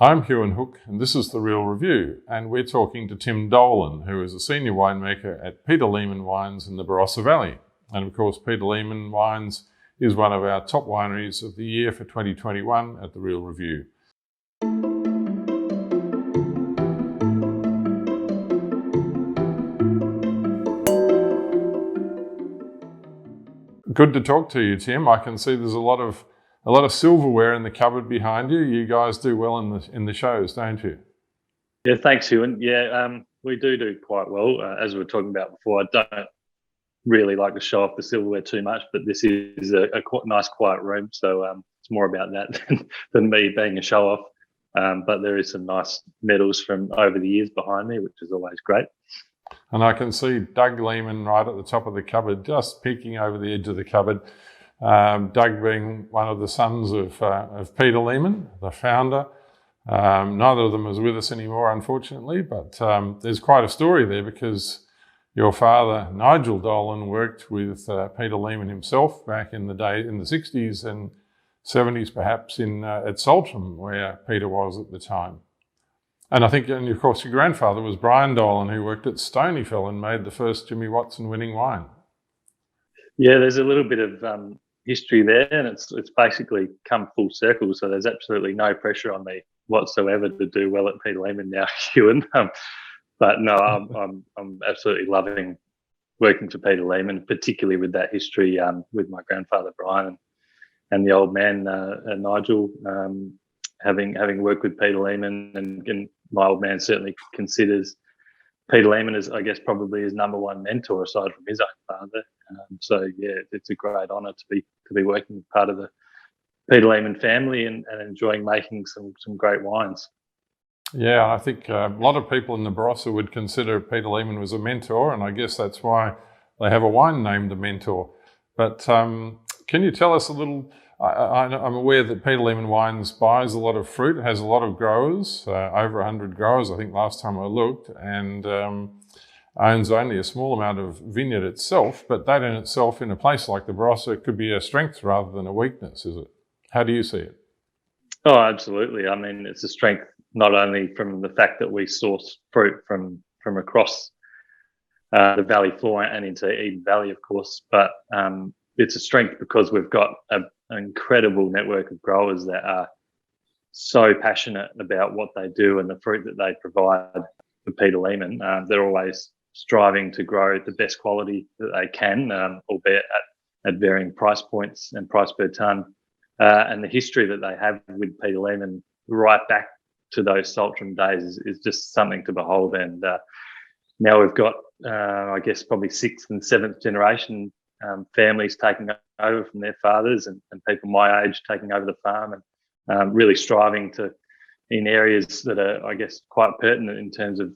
I'm Huon Hooke, and this is The Real Review, and we're talking to Tim Dolan, who is a senior winemaker at Peter Lehmann Wines in the Barossa Valley. And of course, Peter Lehmann Wines is one of our top wineries of the year for 2021 at The Real Review. Good to talk to you, Tim. I can see there's a lot of silverware in the cupboard behind you. You guys do well in the shows, don't you? Yeah, thanks, Huon. Yeah, we do quite well. As we were talking about before, I don't really like to show off the silverware too much, but this is a quite nice, quiet room, so it's more about that than me being a show off. But there is some nice medals from over the years behind me, which is always great. And I can see Doug Lehmann right at the top of the cupboard, just peeking over the edge of the cupboard. Doug being one of the sons of Peter Lehmann, the founder. Neither of them is with us anymore, unfortunately, but there's quite a story there because your father, Nigel Dolan, worked with Peter Lehmann himself back in the day, in the 60s and 70s perhaps, at Saltram, where Peter was at the time. And I think, and of course, your grandfather was Brian Dolan, who worked at Stonyfell and made the first Jimmy Watson winning wine. Yeah, there's a little bit of history there, and it's basically come full circle. So there's absolutely no pressure on me whatsoever to do well at Peter Lehmann now, Huon. But no, I'm absolutely loving working for Peter Lehmann, particularly with that history with my grandfather Brian and the old man Nigel. Having worked with Peter Lehmann, and my old man certainly considers Peter Lehmann as, I guess, probably his number one mentor aside from his own father. So yeah, it's a great honour to be working part of the Peter Lehmann family and enjoying making some great wines. Yeah, I think a lot of people in the Barossa would consider Peter Lehmann was a mentor, and I guess that's why they have a wine named The Mentor. But can you tell us a little? I'm aware that Peter Lehmann Wines buys a lot of fruit. It has a lot of growers, over 100 growers, I think, last time I looked, and owns only a small amount of vineyard itself. But that in itself, in a place like the Barossa, could be a strength rather than a weakness, is it? How do you see it? Oh, absolutely. I mean, it's a strength not only from the fact that we source fruit from across the valley floor and into Eden Valley, of course, but it's a strength because we've got an incredible network of growers that are so passionate about what they do and the fruit that they provide for Peter Lehmann. They're always striving to grow the best quality that they can, albeit at varying price points and price per tonne. And the history that they have with Peter Lehmann right back to those Saltram days is just something to behold. And now we've got, I guess, probably 6th and 7th generation families taking over from their fathers and people my age taking over the farm and really striving to, in areas that are, I guess, quite pertinent in terms of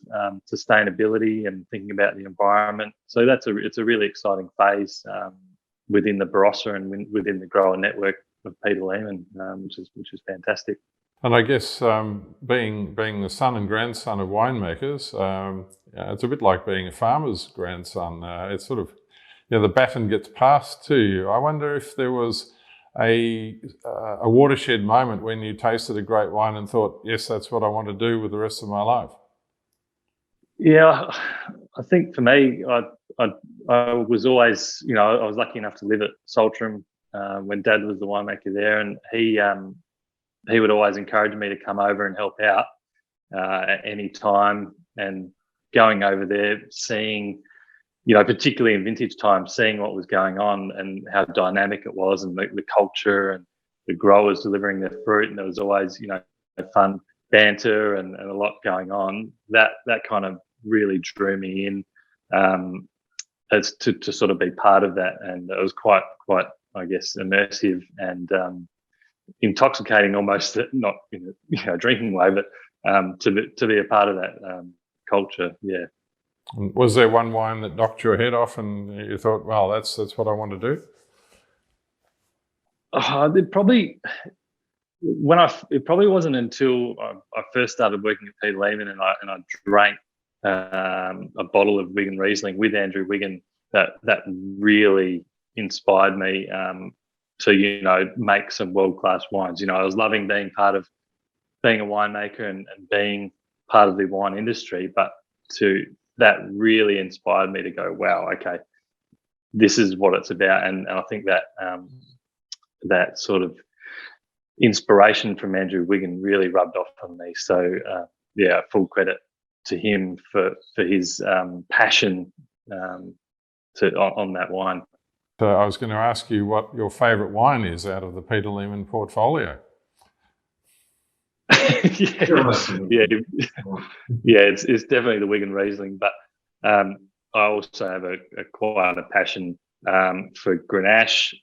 sustainability and thinking about the environment. So it's a really exciting phase within the Barossa and within the grower network of Peter Lehmann, which is fantastic. And I guess being the son and grandson of winemakers, it's a bit like being a farmer's grandson. It's sort of, the baton gets passed to you. I wonder if there was a watershed moment when you tasted a great wine and thought, yes, that's what I want to do with the rest of my life. Yeah, I think for me, I was always, I was lucky enough to live at Saltram when Dad was the winemaker there, and he would always encourage me to come over and help out at any time. And going over there, seeing, particularly in vintage time, seeing what was going on and how dynamic it was, and the culture and the growers delivering their fruit, and there was always, fun banter and a lot going on. That kind of really drew me in as to sort of be part of that, and it was quite I guess immersive and intoxicating almost, not in a drinking way, but to be a part of that culture. Yeah. Was there one wine that knocked your head off and you thought, well, that's what I want to do? It probably wasn't until I first started working at Peter Lehmann and I drank a bottle of Wigan Riesling with Andrew Wigan that really inspired me to make some world-class wines. I was loving being part of being a winemaker and being part of the wine industry, but that really inspired me to go, wow, okay, this is what it's about. And I think that that sort of inspiration from Andrew Wiggin really rubbed off on me. So full credit to him for his passion on that wine. So I was going to ask you what your favourite wine is out of the Peter Lehmann portfolio. It's definitely the Wiggin Riesling, but I also have quite a passion for Grenache,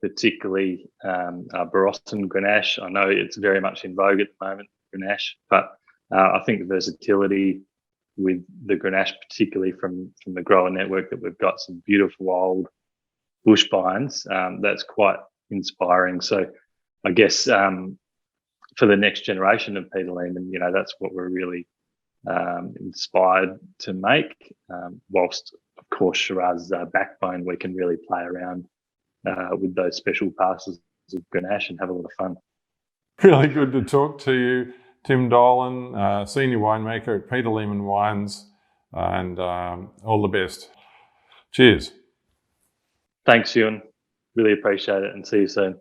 particularly Barossa Grenache. I know it's very much in vogue at the moment, Grenache, but I think the versatility with the Grenache, particularly from the grower network that we've got, some beautiful old bush vines, that's quite inspiring. So I guess for the next generation of Peter Lehmann, that's what we're really inspired to make. Whilst, of course, Shiraz is our backbone, we can really play around with those special passes of Grenache and have a lot of fun. Really good to talk to you, Tim Dolan, senior winemaker at Peter Lehmann Wines, and all the best. Cheers. Thanks, Huon. Really appreciate it, and see you soon.